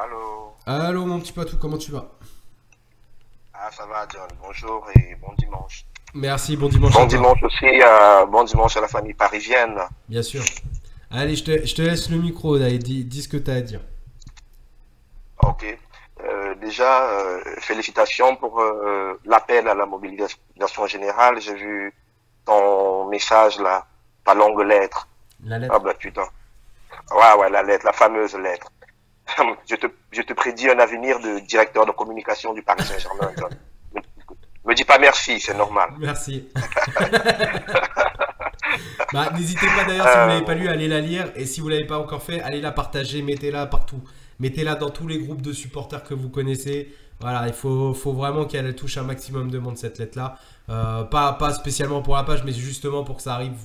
Allô. Allô mon petit patou, comment tu vas? Ah, ça va, John. Bonjour et bon dimanche. Merci, bon dimanche à Bon toi. dimanche aussi, bon dimanche à la famille parisienne. Bien sûr. Allez, je te laisse le micro, là, et dis ce que tu as à dire. Ok. Déjà, félicitations pour l'appel à la mobilisation générale. J'ai vu ton message là, ta longue lettre. La Ah lettre. bah putain. Ouais, ouais, la lettre, la fameuse lettre. Je te prédis un avenir de directeur de communication du Paris Saint-Germain, John. Me, me dis pas merci, c'est normal. Merci. Bah, n'hésitez pas d'ailleurs, si vous l'avez pas Euh, lu, allez la lire. Et si vous l'avez pas encore fait, allez la partager, mettez-la partout. Mettez-la dans tous les groupes de supporters que vous connaissez. Voilà, il faut vraiment qu'elle touche un maximum de monde, cette lettre-là. Pas spécialement pour la page, mais justement pour que ça arrive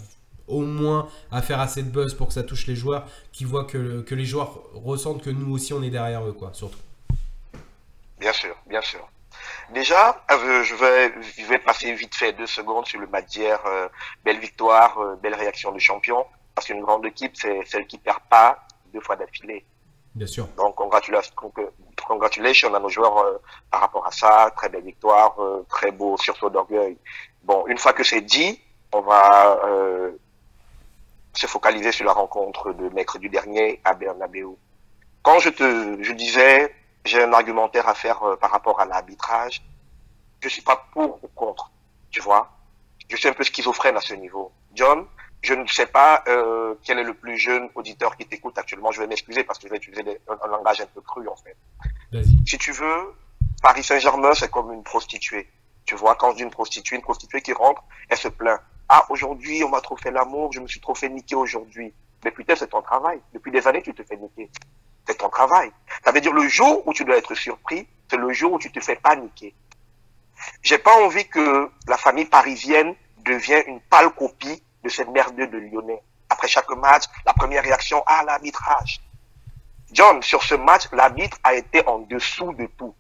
au moins à faire assez de buzz pour que ça touche les joueurs, qui voient que les joueurs ressentent que nous aussi on est derrière eux, quoi, surtout. Bien sûr, bien sûr. Déjà, je vais passer vite fait 2 secondes sur le match d'hier. Belle victoire, belle réaction de champion. Parce qu'une grande équipe, c'est celle qui perd pas 2 fois d'affilée. Bien sûr. Donc, congratulations à nos joueurs par rapport à ça. Très belle victoire, très beau sursaut d'orgueil. Bon, une fois que c'est dit, on va se focaliser sur la rencontre de mercredi dernier à Bernabeu. Quand je disais, j'ai un argumentaire à faire par rapport à l'arbitrage, je suis pas pour ou contre, tu vois. Je suis un peu schizophrène à ce niveau. John, je ne sais pas quel est le plus jeune auditeur qui t'écoute actuellement. Je vais m'excuser parce que je vais utiliser un langage un peu cru en fait. Vas-y. Si tu veux, Paris Saint-Germain, c'est comme une prostituée. Tu vois, quand je dis une prostituée qui rentre, elle se plaint. Ah, aujourd'hui, on m'a trop fait l'amour, je me suis trop fait niquer aujourd'hui. Mais putain, c'est ton travail. Depuis des années, tu te fais niquer. C'est ton travail. Ça veut dire le jour où tu dois être surpris, c'est le jour où tu te fais paniquer. J'ai pas envie que la famille parisienne devienne une pâle copie de ces merdeux de Lyonnais. Après chaque match, la première réaction, ah, l'arbitrage. John, sur ce match, l'arbitre a été en dessous de tout.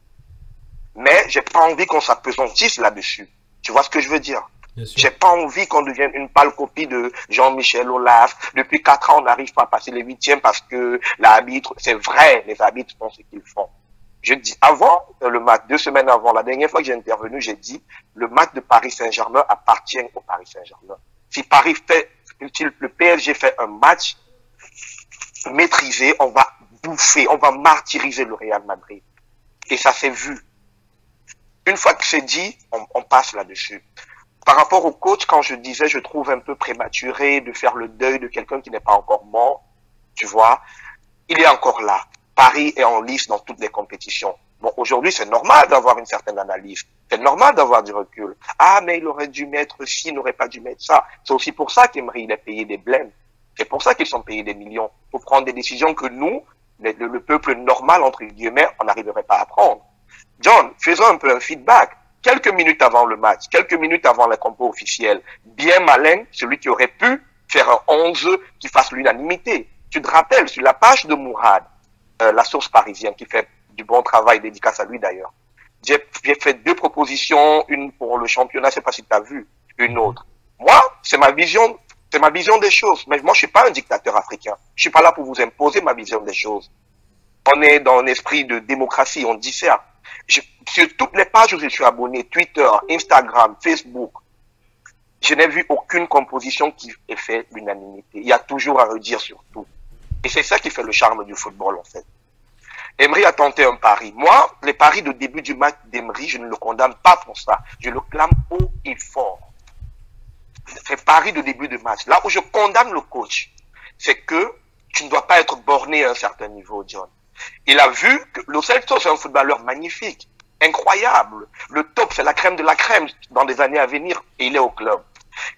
Mais j'ai pas envie qu'on s'apesantisse là-dessus. Tu vois ce que je veux dire? Bien sûr. J'ai pas envie qu'on devienne une pâle copie de Jean-Michel Aulas. Depuis 4 ans, on n'arrive pas à passer les huitièmes parce que l'arbitre, c'est vrai, les arbitres font ce qu'ils font. Je dis, avant le match, 2 semaines avant, la dernière fois que j'ai intervenu, j'ai dit, le match de Paris Saint-Germain appartient au Paris Saint-Germain. Si le PSG fait un match maîtrisé, on va bouffer, on va martyriser le Real Madrid. Et ça s'est vu. Une fois que c'est dit, on passe là-dessus. Par rapport au coach, quand je disais, je trouve un peu prématuré de faire le deuil de quelqu'un qui n'est pas encore mort, tu vois, il est encore là. Paris est en lice dans toutes les compétitions. Bon, aujourd'hui, c'est normal d'avoir une certaine analyse. C'est normal d'avoir du recul. Ah, mais il aurait dû mettre ci, il n'aurait pas dû mettre ça. C'est aussi pour ça qu'Emery, il est payé des blêmes. C'est pour ça qu'ils sont payés des millions. Pour prendre des décisions que nous, le peuple normal, entre guillemets, on n'arriverait pas à prendre. John, faisons un peu un feedback. Quelques minutes avant le match, quelques minutes avant la compo officielle, bien malin, celui qui aurait pu faire un 11 qui fasse l'unanimité. Tu te rappelles, sur la page de Mourad, la source parisienne, qui fait du bon travail, dédicace à lui d'ailleurs, j'ai fait 2 propositions, une pour le championnat, je sais pas si tu as vu, une autre. Moi, c'est ma vision des choses. Mais moi, je suis pas un dictateur africain. Je suis pas là pour vous imposer ma vision des choses. On est dans un esprit de démocratie, on dit ça. Sur toutes les pages où je suis abonné, Twitter, Instagram, Facebook, je n'ai vu aucune composition qui ait fait l'unanimité. Il y a toujours à redire sur tout. Et c'est ça qui fait le charme du football, en fait. Emery a tenté un pari. Moi, les paris de début du match d'Emery, je ne le condamne pas pour ça. Je le clame haut et fort. Ces paris de début de match. Là où je condamne le coach, c'est que tu ne dois pas être borné à un certain niveau, John. Il a vu que Lo Celso, c'est un footballeur magnifique, incroyable. Le top, c'est la crème de la crème dans des années à venir et il est au club.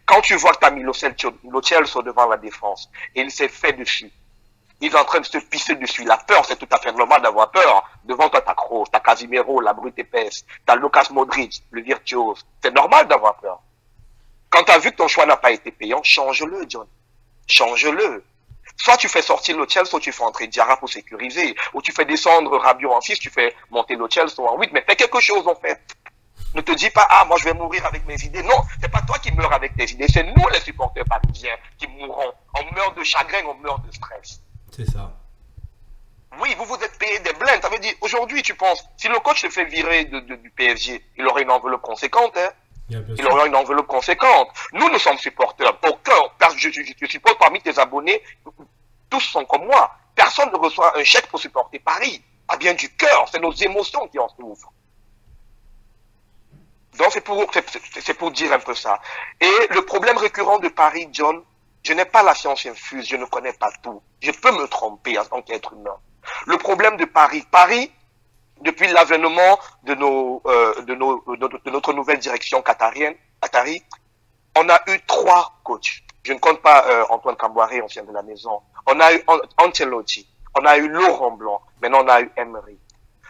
Quand tu vois que tu as mis Lo Celso devant la défense et il s'est fait dessus, il est en train de se pisser dessus. La peur, c'est tout à fait normal d'avoir peur. Devant toi, t'as Kroos, t'as Casimiro, la brute épaisse, t'as Lucas Modric, le virtuose. C'est normal d'avoir peur. Quand tu as vu que ton choix n'a pas été payant, change-le, John. Change-le. Soit tu fais sortir Lo Celso, soit tu fais entrer Diarra pour sécuriser. Ou tu fais descendre Rabiot en 6, tu fais monter Lo Celso en 8. Mais fais quelque chose, en fait. Ne te dis pas, ah, moi je vais mourir avec mes idées. Non, c'est pas toi qui meurs avec tes idées. C'est nous, les supporters parisiens, qui mourrons. On meurt de chagrin, on meurt de stress. C'est ça. Oui, vous vous êtes payé payer des blindes. Ça veut dire, aujourd'hui, tu penses, si le coach se fait virer du PSG, il aurait une enveloppe conséquente, hein. Il aurait une enveloppe conséquente. Nous sommes supporters. Je suppose parmi tes abonnés, tous sont comme moi. Personne ne reçoit un chèque pour supporter Paris. Ça vient du cœur. C'est nos émotions qui en souffrent. Donc, c'est pour dire un peu ça. Et le problème récurrent de Paris, John, je n'ai pas la science infuse, je ne connais pas tout. Je peux me tromper en tant qu'être humain. Le problème de Paris, depuis l'avènement de notre nouvelle direction qatari, on a eu 3 coachs. Je ne compte pas Antoine Camboiré, ancien de la maison. On a eu Ancelotti, on a eu Laurent Blanc, maintenant on a eu Emery.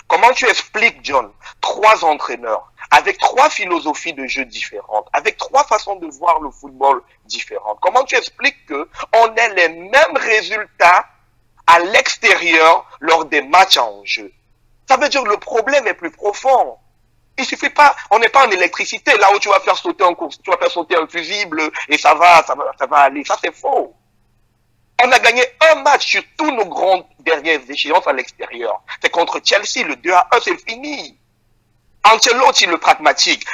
Comment tu expliques, John, 3 entraîneurs, avec 3 philosophies de jeu différentes, avec 3 façons de voir le football différentes? Comment tu expliques qu'on ait les mêmes résultats à l'extérieur lors des matchs en jeu? Ça veut dire que le problème est plus profond. Il suffit pas, on n'est pas en électricité, là où tu vas faire sauter un course, tu vas faire sauter un fusible et ça va aller. Ça, c'est faux. On a gagné un match sur tous nos grandes dernières échéances à l'extérieur. C'est contre Chelsea, le 2-1, c'est fini. Ancelotti, le pragmatique.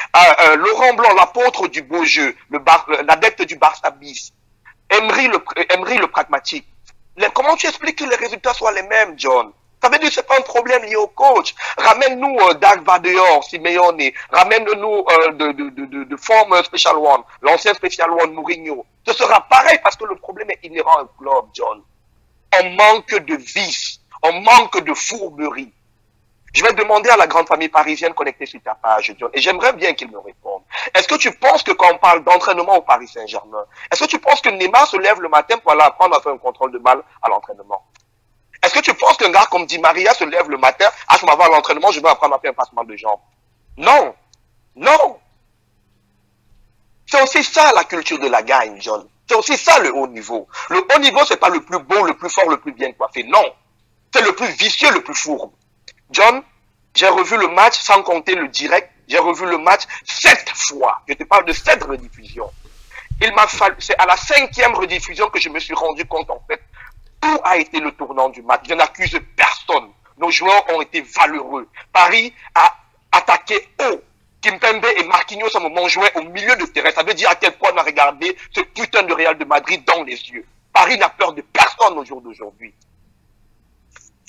Laurent Blanc, l'apôtre du beau jeu, l'adepte du Barça bis. Emery, le pragmatique. Comment tu expliques que les résultats soient les mêmes, John? Ça veut dire que c'est pas un problème lié au coach. Ramène-nous Dag Vadeur, Simeone. Ramène-nous de former Special One, l'ancien Special One Mourinho. Ce sera pareil parce que le problème est inhérent au club, John. On manque de vice. On manque de fourberie. Je vais demander à la grande famille parisienne connectée sur ta page, John, et j'aimerais bien qu'ils me répondent. Est-ce que tu penses que quand on parle d'entraînement au Paris Saint-Germain, est-ce que tu penses que Neymar se lève le matin pour aller apprendre à faire un contrôle de balle à l'entraînement? Est-ce que tu penses qu'un gars comme Di Maria se lève le matin, je m'en vais à l'entraînement, je vais apprendre à faire un passement de jambes? Non. Non. C'est aussi ça la culture de la gagne, John. C'est aussi ça le haut niveau. Le haut niveau, c'est pas le plus beau, le plus fort, le plus bien coiffé. Non. C'est le plus vicieux, le plus fourbe. John, j'ai revu le match sans compter le direct. J'ai revu le match 7 fois. Je te parle de 7 rediffusions. Il m'a fallu, c'est à la 5e rediffusion que je me suis rendu compte, en fait, où a été le tournant du match. Je n'accuse personne. Nos joueurs ont été valeureux. Paris a attaqué haut. Kimpembe et Marquinhos, à un moment, jouaient au milieu de terrain. Ça veut dire à quel point on a regardé ce putain de Real de Madrid dans les yeux. Paris n'a peur de personne au jour d'aujourd'hui.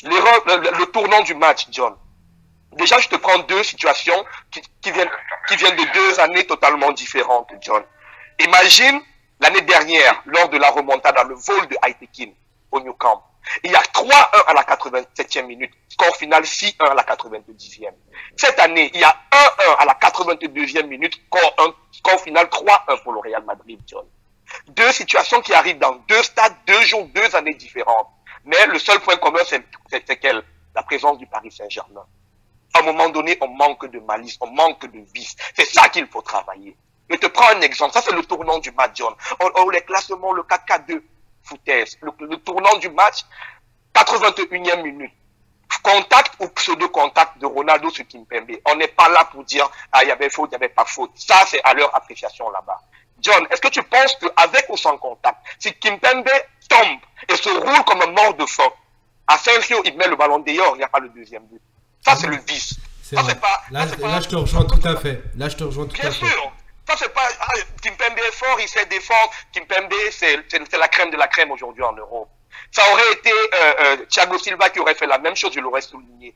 Le tournant du match, John. Déjà, je te prends 2 situations qui viennent de 2 années totalement différentes, John. Imagine l'année dernière, lors de la remontada, le vol de Aitekin au Nou Camp. Il y a 3-1 à la 87e minute, score final 6-1 à la 90e. Cette année, il y a 1-1 à la 82e minute, score final 3-1 pour le Real Madrid, John. 2 situations qui arrivent dans 2 stades, 2 jours, 2 années différentes. Mais le seul point commun, c'est quelle? La présence du Paris Saint-Germain. À un moment donné, on manque de malice, on manque de vice. C'est ça qu'il faut travailler. Je te prends un exemple. Ça, c'est le tournant du match, John. Les classements, le 4-4-2, foutaise. Le tournant du match, 81e minute. Contact ou pseudo-contact de Ronaldo sur Kimpembe. On n'est pas là pour dire, il y avait faute, il n'y avait pas faute. Ça, c'est à leur appréciation là-bas. John, est-ce que tu penses qu'avec ou sans contact, si Kimpembe tombe et se roule comme un mort de faim, à Sergio, il met le ballon dehors, il n'y a pas le deuxième but. Ça, c'est le vice. Ça, c'est pas, là, je te rejoins tout à fait. Là, je te rejoins tout à fait. Bien sûr. Ça, c'est pas, Kimpembe est fort, il sait défendre. Kimpembe, c'est la crème de la crème aujourd'hui en Europe. Ça aurait été Thiago Silva qui aurait fait la même chose, je l'aurais souligné.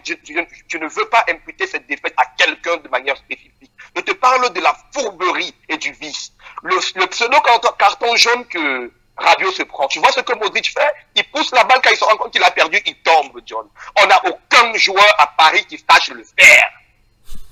Je ne veux pas imputer cette défaite à quelqu'un de manière spécifique. Je te parle de la fourberie et du vice. Le pseudo-carton jaune que Rabiot se prend. Tu vois ce que Modric fait? Il pousse la balle quand il se rend compte qu'il a perdu, il tombe, John. On n'a aucun joueur à Paris qui sache le faire.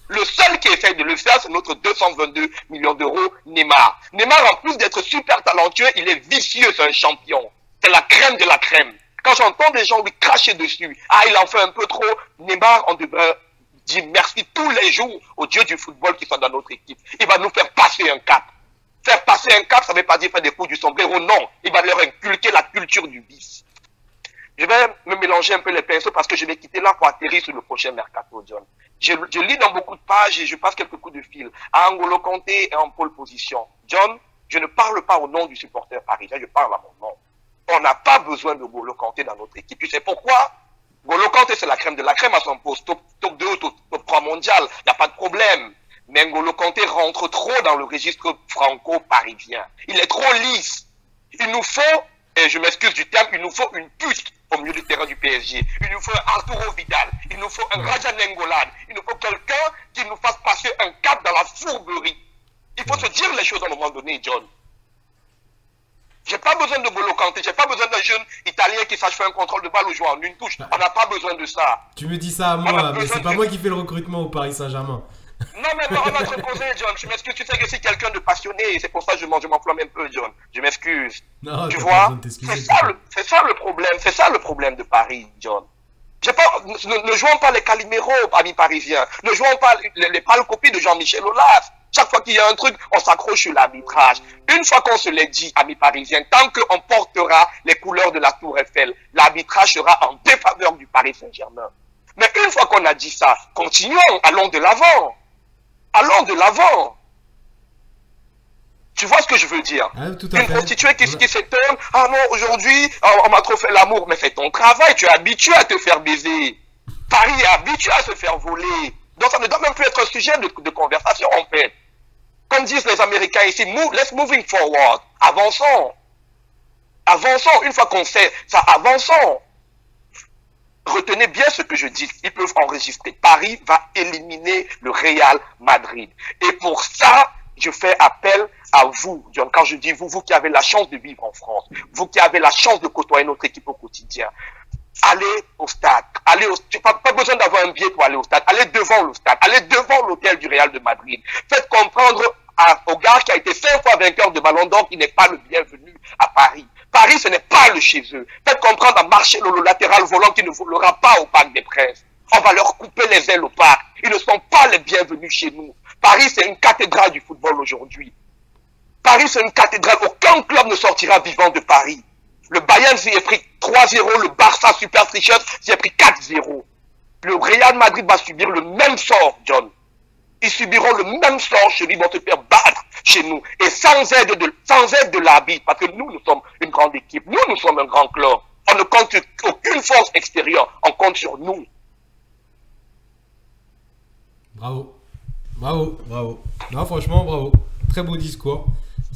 Le seul qui essaye de le faire, c'est notre 222 millions d'euros, Neymar. Neymar, en plus d'être super talentueux, il est vicieux, c'est un champion. C'est la crème de la crème. Quand j'entends des gens lui cracher dessus, il en fait un peu trop, Neymar, on devrait dire merci tous les jours au dieu du football qui sont dans notre équipe. Il va nous faire passer un cap. Faire passer un cap, ça ne veut pas dire faire des coups du sombrero, non. Il va leur inculquer la culture du vice. Je vais me mélanger un peu les pinceaux parce que je vais quitter là pour atterrir sur le prochain mercato, John. Je lis dans beaucoup de pages et je passe quelques coups de fil. À N'Golo Kanté est en pole position. John, je ne parle pas au nom du supporter parisien, je parle à mon nom. On n'a pas besoin de N'Golo Kanté dans notre équipe. Tu sais pourquoi? N'Golo Kanté, c'est la crème de la crème à son poste. Top 2, top 3 mondial. Il n'y a pas de problème. Mais N'Golo Kanté rentre trop dans le registre franco-parisien. Il est trop lisse. Il nous faut, et je m'excuse du terme, il nous faut une pute au milieu du terrain du PSG. Il nous faut un Arturo Vidal. Il nous faut un Raja Nainggolan. Il nous faut quelqu'un qui nous fasse passer un cap dans la fourberie. Il faut se dire les choses à un moment donné, John. J'ai pas besoin de N'Golo Kanté, j'ai pas besoin d'un jeune Italien qui sache faire un contrôle de balle ou jouer en une touche. On n'a pas besoin de ça. Tu me dis ça à moi, mais c'est pas moi qui fais le recrutement au Paris Saint-Germain. Non, mais on va te poser, John. Je m'excuse, tu sais que je suis quelqu'un de passionné. C'est pour ça que je m'enflamme un peu, John. Je m'excuse. Tu vois, c'est ça le problème. C'est ça le problème de Paris, John. Ne jouons pas les Calimero, amis parisiens. Ne jouons pas les pâles copies de Jean-Michel Aulas. Chaque fois qu'il y a un truc, on s'accroche sur l'arbitrage. Une fois qu'on se l'est dit, amis parisiens, tant qu'on portera les couleurs de la Tour Eiffel, l'arbitrage sera en défaveur du Paris Saint-Germain. Mais une fois qu'on a dit ça, continuons, allons de l'avant. Allons de l'avant. Tu vois ce que je veux dire? Tout à Une fait. prostituée qui s'étonne, ah non, aujourd'hui, on m'a trop fait l'amour. Mais fais ton travail, tu es habitué à te faire baiser. Paris est habitué à se faire voler. Donc ça ne doit même plus être un sujet de conversation en fait. Comme disent les Américains ici, let's moving forward. Avançons. Avançons. Une fois qu'on sait ça, avançons. Retenez bien ce que je dis. Ils peuvent enregistrer. Paris va éliminer le Real Madrid. Et pour ça, je fais appel à vous, John. Quand je dis vous, vous qui avez la chance de vivre en France, vous qui avez la chance de côtoyer notre équipe au quotidien, allez au stade. Tu n'as pas besoin d'avoir un billet pour aller au stade. Allez devant le stade. Allez devant l'hôtel du Real de Madrid. Faites comprendre au gars qui a été 5 fois vainqueur de Ballon d'Or qu'il n'est pas le bienvenu à Paris. Paris, ce n'est pas le chez eux. Faites comprendre à Marcelo, le latéral volant, qui ne volera pas au Parc des Princes. On va leur couper les ailes au parc. Ils ne sont pas les bienvenus chez nous. Paris, c'est une cathédrale du football aujourd'hui. Paris, c'est une cathédrale. Aucun club ne sortira vivant de Paris. Le Bayern s'y est pris 3-0. Le Barça, super tricheur, s'y est pris 4-0. Le Real Madrid va subir le même sort, John. Ils subiront le même sort chez lui, ils vont se faire battre chez nous. Et sans aide de l'arbitre, parce que nous sommes une grande équipe. Nous sommes un grand club. On ne compte sur aucune force extérieure. On compte sur nous. Bravo. Bravo, bravo. Non, franchement, bravo. Très beau discours.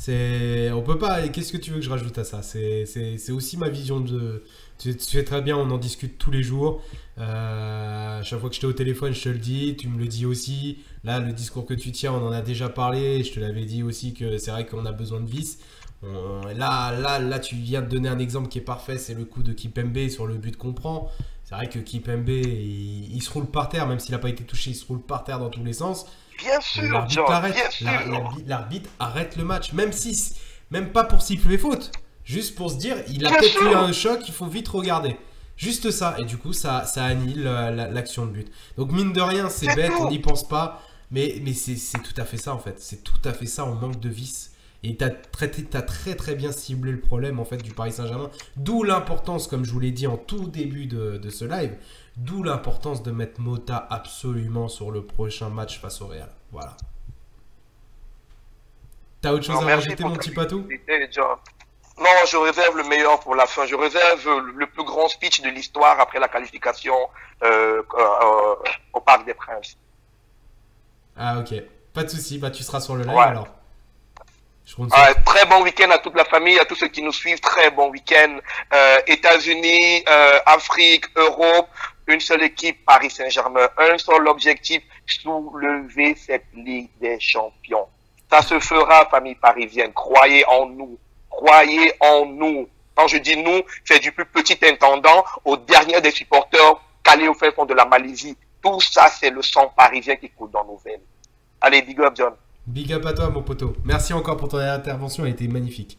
On peut pas. Qu'est-ce que tu veux que je rajoute à ça? C'est aussi ma vision de. Tu sais très bien, on en discute tous les jours. Chaque fois que je t'ai au téléphone, je te le dis. Tu me le dis aussi. Là, le discours que tu tiens, on en a déjà parlé. Je te l'avais dit aussi que c'est vrai qu'on a besoin de vis. Là, tu viens de donner un exemple qui est parfait. C'est le coup de Kimpembe sur le but qu'on prend. C'est vrai que Kimpembe, il se roule par terre, même s'il n'a pas été touché, il se roule par terre dans tous les sens. Bien sûr, John, bien sûr. L'arbitre arrête le match, même pas pour siffler faute. Juste pour se dire, il a peut-être eu un choc, il faut vite regarder. Juste ça, et du coup, ça annule l'action de but. Donc, mine de rien, c'est bête, on n'y pense pas. Mais c'est tout à fait ça, en fait. C'est tout à fait ça, on manque de vis. Et t'as très bien ciblé le problème en fait du Paris Saint-Germain. D'où l'importance, comme je vous l'ai dit en tout début de ce live, d'où l'importance de mettre Mota absolument sur le prochain match face au Real. Voilà. T'as autre chose à rajouter, mon petit patou? Non, je réserve le meilleur pour la fin. Je réserve le plus grand speech de l'histoire après la qualification au Parc des Princes. Ah ok, pas de souci. Bah tu seras sur le live alors. Très bon week-end à toute la famille, à tous ceux qui nous suivent. Très bon week-end. États-Unis, Afrique, Europe, une seule équipe, Paris Saint-Germain. Un seul objectif, soulever cette Ligue des Champions. Ça se fera, famille parisienne. Croyez en nous. Croyez en nous. Quand je dis nous, c'est du plus petit intendant au dernier des supporters calés au fin fond de la Malaisie. Tout ça, c'est le sang parisien qui coule dans nos veines. Allez, big up, John. Big up à toi, mon poteau. Merci encore pour ton intervention, elle était magnifique.